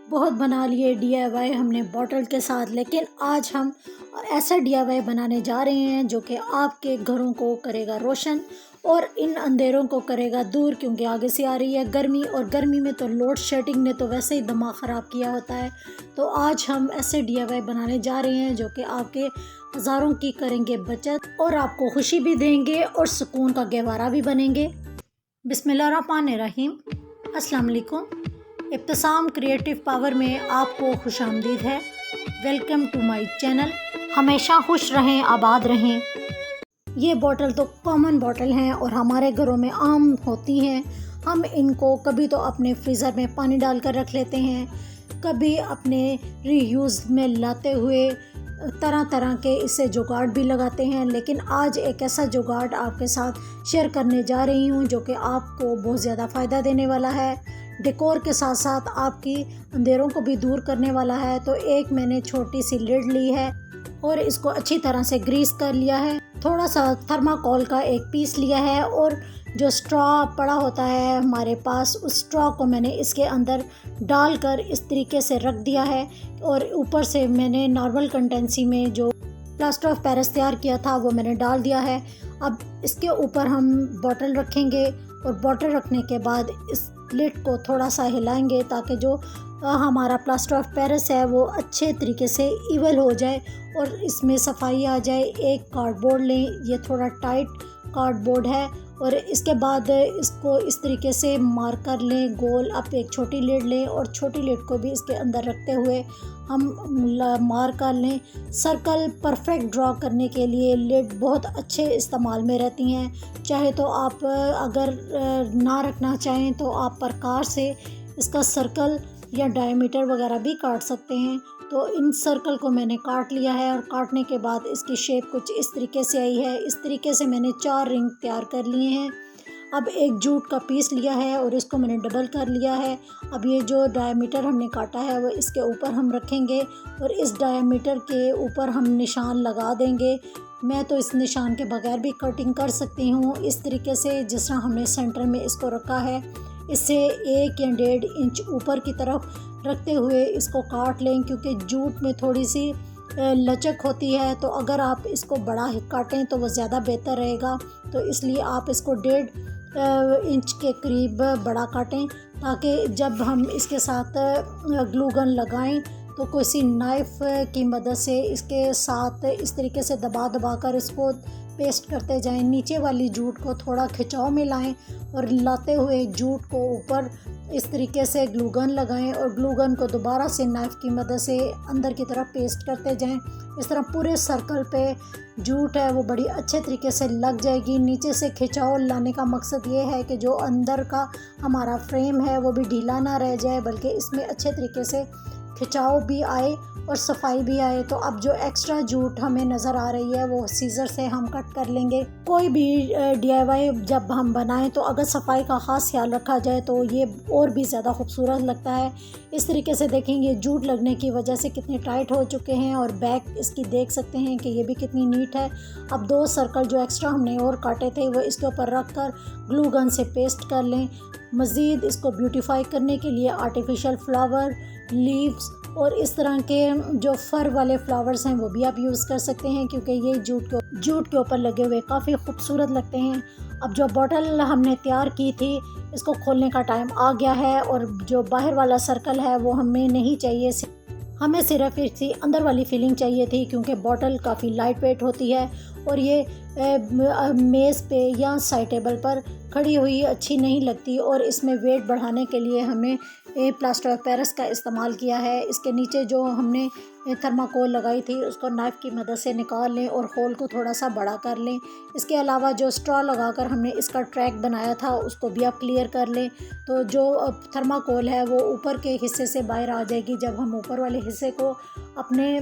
बहुत बना लिए डीआईवाई हमने बॉटल के साथ, लेकिन आज हम ऐसा डीआईवाई बनाने जा रहे हैं जो कि आपके घरों को करेगा रोशन और इन अंधेरों को करेगा दूर, क्योंकि आगे से आ रही है गर्मी और गर्मी में तो लोड शेडिंग ने तो वैसे ही दिमाग ख़राब किया होता है। तो आज हम ऐसे डीआईवाई बनाने जा रहे हैं जो कि आपके हज़ारों की करेंगे बचत और आपको खुशी भी देंगे और सुकून का गहवारा भी बनेंगे। बिस्मिल्लाहिर्रहमानिर्रहीम। अस्सलाम वालेकुम। इब्तिसाम क्रिएटिव पावर में आपको खुशामदीद है। Welcome to my channel. हमेशा खुश रहें, आबाद रहें। ये बोतल तो कॉमन बोतल हैं और हमारे घरों में आम होती हैं। हम इनको कभी तो अपने फ्रीज़र में पानी डालकर रख लेते हैं, कभी अपने रीयूज़ में लाते हुए तरह तरह के इससे जुगाड़ भी लगाते हैं। लेकिन आज एक ऐसा जुगाड़ आपके साथ शेयर करने जा रही हूँ जो कि आपको बहुत ज़्यादा फ़ायदा देने वाला है, डेकोर के साथ साथ आपकी अंधेरों को भी दूर करने वाला है। तो एक मैंने छोटी सी लिड ली है और इसको अच्छी तरह से ग्रीस कर लिया है। थोड़ा सा थर्माकोल का एक पीस लिया है और जो स्ट्रॉ पड़ा होता है हमारे पास, उस स्ट्रॉ को मैंने इसके अंदर डालकर इस तरीके से रख दिया है और ऊपर से मैंने नॉर्मल कंटेंसी में जो प्लास्टर ऑफ पेरिस तैयार किया था वो मैंने डाल दिया है। अब इसके ऊपर हम बॉटल रखेंगे और बॉटल रखने के बाद इस लिड को थोड़ा सा हिलाएंगे ताकि जो हमारा प्लास्टर ऑफ पेरिस है वो अच्छे तरीके से इवल हो जाए और इसमें सफाई आ जाए। एक कार्डबोर्ड लें, ये थोड़ा टाइट कार्डबोर्ड है, और इसके बाद इसको इस तरीके से मार्कर लें गोल। अब एक छोटी लिड लें और छोटी लिड को भी इसके अंदर रखते हुए हम मार्क कर लें। सर्कल परफेक्ट ड्रॉ करने के लिए लिड बहुत अच्छे इस्तेमाल में रहती हैं। चाहे तो आप अगर ना रखना चाहें तो आप प्रकार से इसका सर्कल या डायमीटर वगैरह भी काट सकते हैं। तो इन सर्कल को मैंने काट लिया है और काटने के बाद इसकी शेप कुछ इस तरीके से आई है। इस तरीके से मैंने 4 रिंग तैयार कर लिए हैं। अब एक जूट का पीस लिया है और इसको मैंने डबल कर लिया है। अब ये जो डायमीटर हमने काटा है वो इसके ऊपर हम रखेंगे और इस डायमीटर के ऊपर हम निशान लगा देंगे। मैं तो इस निशान के बगैर भी कटिंग कर सकती हूँ, इस तरीके से जिस तरह हमने सेंटर में इसको रखा है। इससे 1 या 1.5 इंच ऊपर की तरफ रखते हुए इसको काट लें, क्योंकि जूट में थोड़ी सी लचक होती है। तो अगर आप इसको बड़ा ही काटें तो वो ज़्यादा बेहतर रहेगा। तो इसलिए आप इसको 1.5 इंच के करीब बड़ा काटें, ताकि जब हम इसके साथ ग्लू गन लगाएं तो किसी नाइफ़ की मदद से इसके साथ इस तरीके से दबा दबा कर इसको पेस्ट करते जाएं। नीचे वाली जूट को थोड़ा खिंचाव में लाएं और लाते हुए जूट को ऊपर इस तरीके से ग्लू गन लगाएं और ग्लू गन को दोबारा से नाइफ़ की मदद से अंदर की तरफ पेस्ट करते जाएं। इस तरह पूरे सर्कल पे जूट है वो बड़ी अच्छे तरीके से लग जाएगी। नीचे से खिंचाव लाने का मकसद ये है कि जो अंदर का हमारा फ्रेम है वो भी ढीला ना रह जाए, बल्कि इसमें अच्छे तरीके से खिंचाव भी आए और सफाई भी आए। तो अब जो एक्स्ट्रा जूट हमें नज़र आ रही है वो सीज़र से हम कट कर लेंगे। कोई भी डीआईवाई जब हम बनाएं तो अगर सफाई का ख़ास ख्याल रखा जाए तो ये और भी ज़्यादा खूबसूरत लगता है। इस तरीके से देखेंगे जूट लगने की वजह से कितने टाइट हो चुके हैं और बैक इसकी देख सकते हैं कि ये भी कितनी नीट है। अब 2 सर्कल जो एक्स्ट्रा हमने और काटे थे वो इसके ऊपर रख कर ग्लू गन से पेस्ट कर लें। मज़ीद इसको ब्यूटीफाई करने के लिए आर्टिफिशियल फ्लावर, लीव्स और इस तरह के जो फर वाले फ्लावर्स हैं वो भी आप यूज़ कर सकते हैं, क्योंकि ये जूट के ऊपर लगे हुए काफ़ी खूबसूरत लगते हैं। अब जो बॉटल हमने तैयार की थी इसको खोलने का टाइम आ गया है और जो बाहर वाला सर्कल है वो हमें नहीं चाहिए, हमें सिर्फ इसकी अंदर वाली फीलिंग चाहिए थी, क्योंकि बॉटल काफ़ी लाइट वेट होती है और ये मेज़ पे या साइड टेबल पर खड़ी हुई अच्छी नहीं लगती। और इसमें वेट बढ़ाने के लिए हमने प्लास्टर ऑफ पेरिस का इस्तेमाल किया है। इसके नीचे जो हमने थर्माकोल लगाई थी उसको नाइफ़ की मदद से निकाल लें और होल को थोड़ा सा बड़ा कर लें। इसके अलावा जो स्ट्रॉ लगाकर हमने इसका ट्रैक बनाया था उसको भी आप क्लियर कर लें। तो जो थर्माकोल है वो ऊपर के हिस्से से बाहर आ जाएगी जब हम ऊपर वाले हिस्से को अपने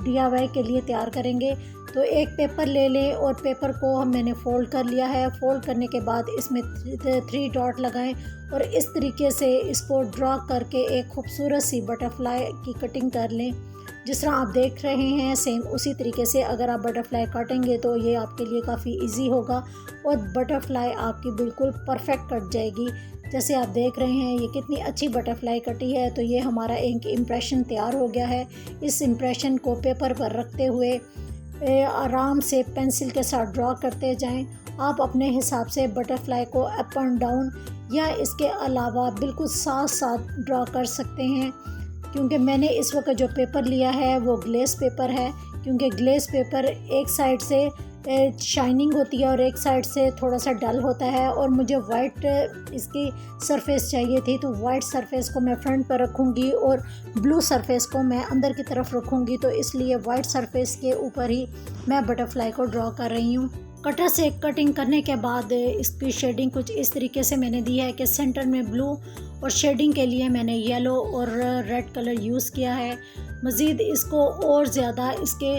डीआईवाई के लिए तैयार करेंगे। तो एक पेपर ले लें और पेपर को मैंने फ़ोल्ड कर लिया है। फ़ोल्ड करने के बाद इसमें 3 डॉट लगाएं और इस तरीके से इसको ड्रॉ करके एक खूबसूरत सी बटरफ्लाई की कटिंग कर लें। जिस तरह आप देख रहे हैं सेम उसी तरीके से अगर आप बटरफ्लाई काटेंगे तो ये आपके लिए काफ़ी इजी होगा और बटरफ्लाई आपकी बिल्कुल परफेक्ट कट जाएगी। जैसे आप देख रहे हैं ये कितनी अच्छी बटरफ्लाई कटी है। तो ये हमारा एक इम्प्रेशन तैयार हो गया है। इस इम्प्रेशन को पेपर पर रखते हुए आराम से पेंसिल के साथ ड्रॉ करते जाएं। आप अपने हिसाब से बटरफ्लाई को अप एंड डाउन या इसके अलावा बिल्कुल साथ साथ ड्रॉ कर सकते हैं। क्योंकि मैंने इस वक्त जो पेपर लिया है वो ग्लेस पेपर है, क्योंकि ग्लेस पेपर एक साइड से शाइनिंग होती है और एक साइड से थोड़ा सा डल होता है, और मुझे वाइट इसकी सरफेस चाहिए थी। तो वाइट सरफेस को मैं फ्रंट पर रखूँगी और ब्लू सरफेस को मैं अंदर की तरफ रखूँगी। तो इसलिए वाइट सरफेस के ऊपर ही मैं बटरफ्लाई को ड्रॉ कर रही हूँ। कटर से कटिंग करने के बाद इसकी शेडिंग कुछ इस तरीके से मैंने दी है कि सेंटर में ब्लू और शेडिंग के लिए मैंने येलो और रेड कलर यूज़ किया है। मज़ीद इसको और ज़्यादा इसके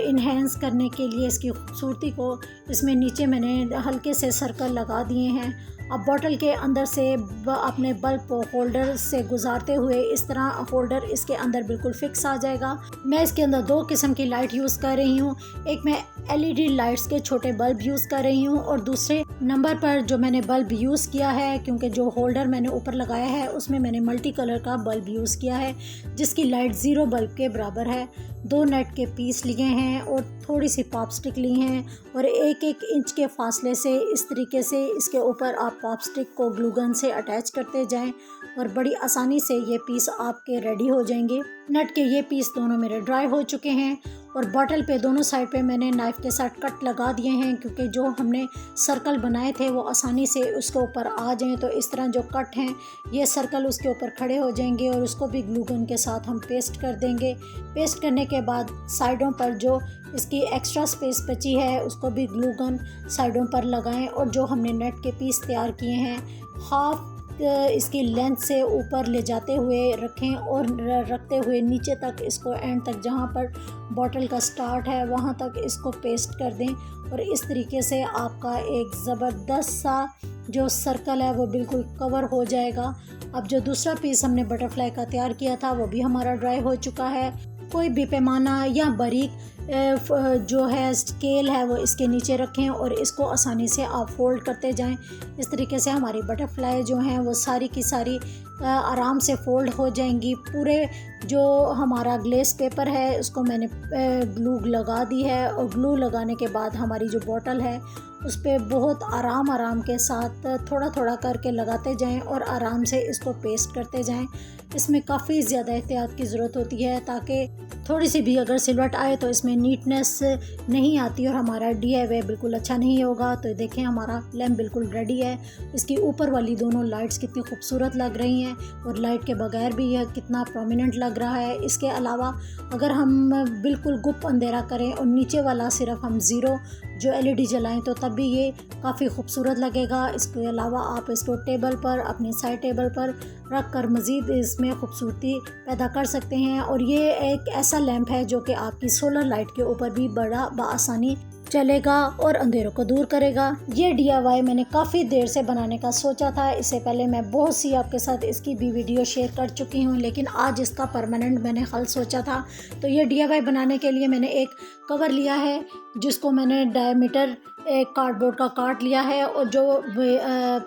इन्हेंस करने के लिए इसकी खूबसूरती को इसमें नीचे मैंने हल्के से सर्कल लगा दिए हैं। अब बॉटल के अंदर से अपने बल्ब को होल्डर से गुजारते हुए इस तरह होल्डर इसके अंदर बिल्कुल फिक्स आ जाएगा। मैं इसके अंदर 2 किस्म की लाइट यूज़ कर रही हूँ। एक मैं LED लाइट्स के छोटे बल्ब यूज़ कर रही हूँ, और दूसरे नंबर पर जो मैंने बल्ब यूज़ किया है, क्योंकि जो होल्डर मैंने ऊपर लगाया है उसमें मैंने मल्टी कलर का बल्ब यूज़ किया है जिसकी लाइट 0 बल्ब के बराबर है। 2 नेट के पीस लिए हैं और थोड़ी सी पॉप स्टिक ली हैं, और 1-1 इंच के फासले से इस तरीके से इसके ऊपर आप पॉप स्टिक को ग्लू गन से अटैच करते जाएं और बड़ी आसानी से ये पीस आपके रेडी हो जाएंगे। नट के ये पीस दोनों मेरे ड्राई हो चुके हैं, और बॉटल पे दोनों साइड पे मैंने नाइफ़ के साथ कट लगा दिए हैं, क्योंकि जो हमने सर्कल बनाए थे वो आसानी से उसके ऊपर आ जाएं। तो इस तरह जो कट हैं ये सर्कल उसके ऊपर खड़े हो जाएंगे, और उसको भी ग्लू गन के साथ हम पेस्ट कर देंगे। पेस्ट करने के बाद साइडों पर जो इसकी एक्स्ट्रा स्पेस बची है उसको भी ग्लू गन साइडों पर लगाएं, और जो हमने नेट के पीस तैयार किए हैं हाफ इसकी लेंथ से ऊपर ले जाते हुए रखें, और रखते हुए नीचे तक इसको एंड तक जहाँ पर बॉटल का स्टार्ट है वहाँ तक इसको पेस्ट कर दें। और इस तरीके से आपका एक ज़बरदस्त सा जो सर्कल है वो बिल्कुल कवर हो जाएगा। अब जो दूसरा पीस हमने बटरफ्लाई का तैयार किया था वो भी हमारा ड्राई हो चुका है। कोई भी पैमाना या बारीक जो है स्केल है वो इसके नीचे रखें, और इसको आसानी से आप फोल्ड करते जाएं। इस तरीके से हमारी बटरफ्लाई जो हैं वो सारी की सारी आराम से फोल्ड हो जाएंगी। पूरे जो हमारा ग्लेस पेपर है उसको मैंने ग्लू लगा दी है, और ग्लू लगाने के बाद हमारी जो बॉटल है उस पर बहुत आराम के साथ थोड़ा थोड़ा करके लगाते जाएं और आराम से इसको पेस्ट करते जाएं। इसमें काफ़ी ज़्यादा एहतियात की ज़रूरत होती है, ताकि थोड़ी सी भी अगर सिलवट आए तो इसमें नीटनेस नहीं आती और हमारा DIY बिल्कुल अच्छा नहीं होगा। तो देखें हमारा लैम्प बिल्कुल रेडी है। इसकी ऊपर वाली दोनों लाइट्स कितनी खूबसूरत लग रही हैं, और लाइट के बगैर भी यह कितना प्रोमिनेंट लग रहा है। इसके अलावा अगर हम बिल्कुल गुप अंधेरा करें और नीचे वाला सिर्फ हम 0 जो LED जलाएं तो तब भी ये काफ़ी खूबसूरत लगेगा। इसके अलावा आप इसको टेबल पर, अपनी साइड टेबल पर रख कर मज़ीद इसमें खूबसूरती पैदा कर सकते हैं। और ये एक ऐसा लैंप है जो कि आपकी सोलर लाइट के ऊपर भी बड़ा बआसानी चलेगा और अंधेरों को दूर करेगा। ये DIY मैंने काफ़ी देर से बनाने का सोचा था। इससे पहले मैं बहुत सी आपके साथ इसकी भी वीडियो शेयर कर चुकी हूँ, लेकिन आज इसका परमानेंट मैंने हल सोचा था। तो ये DIY बनाने के लिए मैंने एक कवर लिया है जिसको मैंने डायमीटर एक कार्डबोर्ड का काट लिया है, और जो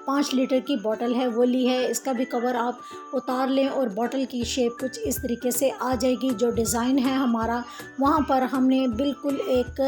5 लीटर की बोतल है वो ली है। इसका भी कवर आप उतार लें और बोतल की शेप कुछ इस तरीके से आ जाएगी। जो डिज़ाइन है हमारा वहाँ पर हमने बिल्कुल एक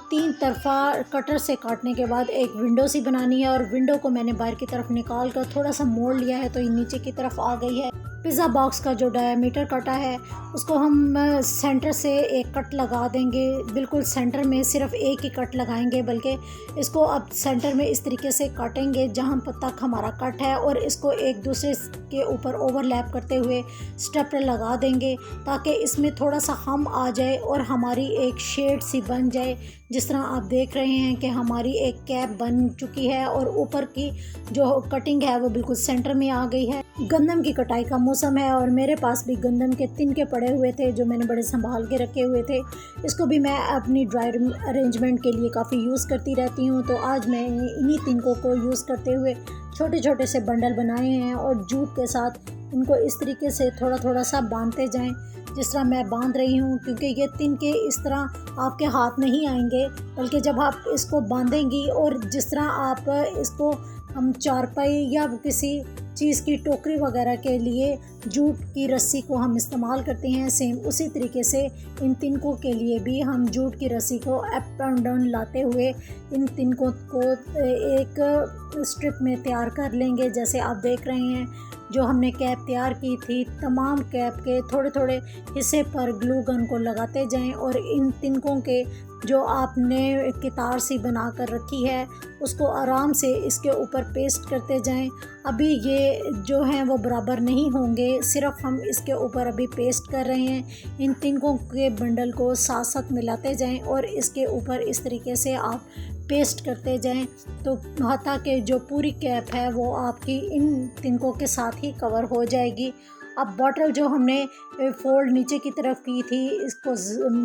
3 तरफा कटर से काटने के बाद एक विंडो सी बनानी है, और विंडो को मैंने बाहर की तरफ निकाल कर थोड़ा सा मोड़ लिया है तो ये नीचे की तरफ आ गई है। पिज़्ज़ा बॉक्स का जो डायमीटर कटा है उसको हम सेंटर से एक कट लगा देंगे। बिल्कुल सेंटर में सिर्फ एक ही कट लगाएंगे, बल्कि इसको अब सेंटर में इस तरीके से काटेंगे जहां तक हमारा कट है, और इसको एक दूसरे के ऊपर ओवरलैप करते हुए स्टेपलर लगा देंगे ताकि इसमें थोड़ा सा हम आ जाए और हमारी एक शेड सी बन जाए। जिस तरह आप देख रहे हैं कि हमारी एक कैप बन चुकी है और ऊपर की जो कटिंग है वो बिल्कुल सेंटर में आ गई है। गंदम की कटाई का मौसम है और मेरे पास भी गंदम के तिनके पड़े हुए थे जो मैंने बड़े संभाल के रखे हुए थे। इसको भी मैं अपनी ड्राई अरेंजमेंट के लिए काफ़ी यूज़ करती रहती हूँ। तो आज मैं इन्हीं तिनकों को यूज़ करते हुए छोटे छोटे से बंडल बनाए हैं और जूट के साथ इनको इस तरीके से थोड़ा थोड़ा सा बांधते जाएं जिस तरह मैं बांध रही हूँ, क्योंकि ये तिनके इस तरह आपके हाथ नहीं आएंगे, बल्कि जब आप इसको बांधेंगी और जिस तरह आप इसको हम चारपाई या किसी चीज़ की टोकरी वगैरह के लिए जूट की रस्सी को हम इस्तेमाल करते हैं, सेम उसी तरीके से इन तिनकों के लिए भी हम जूट की रस्सी को अप एंड डाउन लाते हुए इन तिनकों को एक स्ट्रिप में तैयार कर लेंगे। जैसे आप देख रहे हैं, जो हमने कैप तैयार की थी, तमाम कैप के थोड़े थोड़े हिस्से पर ग्लू गन को लगाते जाएं और इन तिनकों के जो आपने कितार सी बना कर रखी है उसको आराम से इसके ऊपर पेस्ट करते जाएं। अभी ये जो हैं वो बराबर नहीं होंगे, सिर्फ हम इसके ऊपर अभी पेस्ट कर रहे हैं। इन तिनकों के बंडल को साथ साथ मिलाते जाएं और इसके ऊपर इस तरीके से आप पेस्ट करते जाएं, तो ताकि जो पूरी कैप है वो आपकी इन तिनकों के साथ ही कवर हो जाएगी। अब बॉटल जो हमने फोल्ड नीचे की तरफ की थी, इसको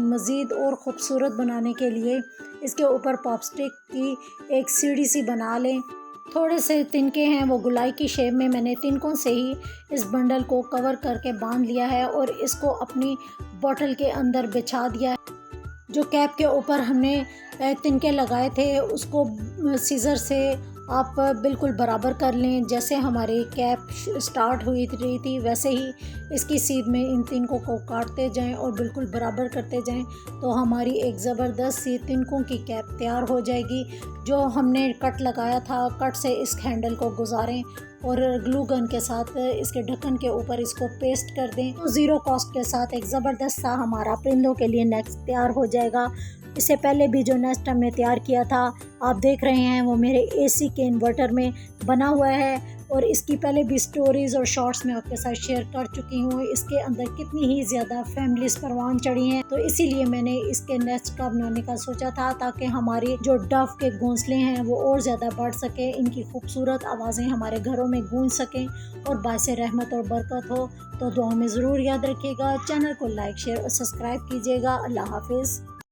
मज़ीद और ख़ूबसूरत बनाने के लिए इसके ऊपर पॉपस्टिक की एक सीढ़ी सी बना लें। थोड़े से तिनके हैं वो गुलाई की शेप में, मैंने तिनकों से ही इस बंडल को कवर करके बांध लिया है और इसको अपनी बॉटल के अंदर बिछा दिया है। जो कैप के ऊपर हमने तिनके लगाए थे उसको सीज़र से आप बिल्कुल बराबर कर लें। जैसे हमारी कैप स्टार्ट हुई थी वैसे ही इसकी सीध में इन तिनकों को काटते जाएं और बिल्कुल बराबर करते जाएं, तो हमारी एक ज़बरदस्त सी तिनकों की कैप तैयार हो जाएगी। जो हमने कट लगाया था, कट से इस हैंडल को गुजारें और ग्लू गन के साथ इसके ढक्कन के ऊपर इसको पेस्ट कर दें, तो ज़ीरो कॉस्ट के साथ एक ज़बरदस्त सा हमारा परिंदों के लिए नेस्ट तैयार हो जाएगा। इससे पहले भी जो नेस्ट हमने तैयार किया था आप देख रहे हैं, वो मेरे एसी के इन्वर्टर में बना हुआ है और इसकी पहले भी स्टोरीज़ और शॉर्ट्स में आपके साथ शेयर कर चुकी हूँ। इसके अंदर कितनी ही ज़्यादा फैमिलीज परवान चढ़ी हैं, तो इसीलिए मैंने इसके नेस्ट का बनाने का सोचा था, ताकि हमारी जो डव के घोंसले हैं वो और ज़्यादा बढ़ सके, इनकी खूबसूरत आवाज़ें हमारे घरों में गूंज सकें और बाइसे रहमत और बरकत हो। तो दुआ में ज़रूर याद रखिएगा। चैनल को लाइक, शेयर और सब्सक्राइब कीजिएगा। अल्लाह हाफिज़।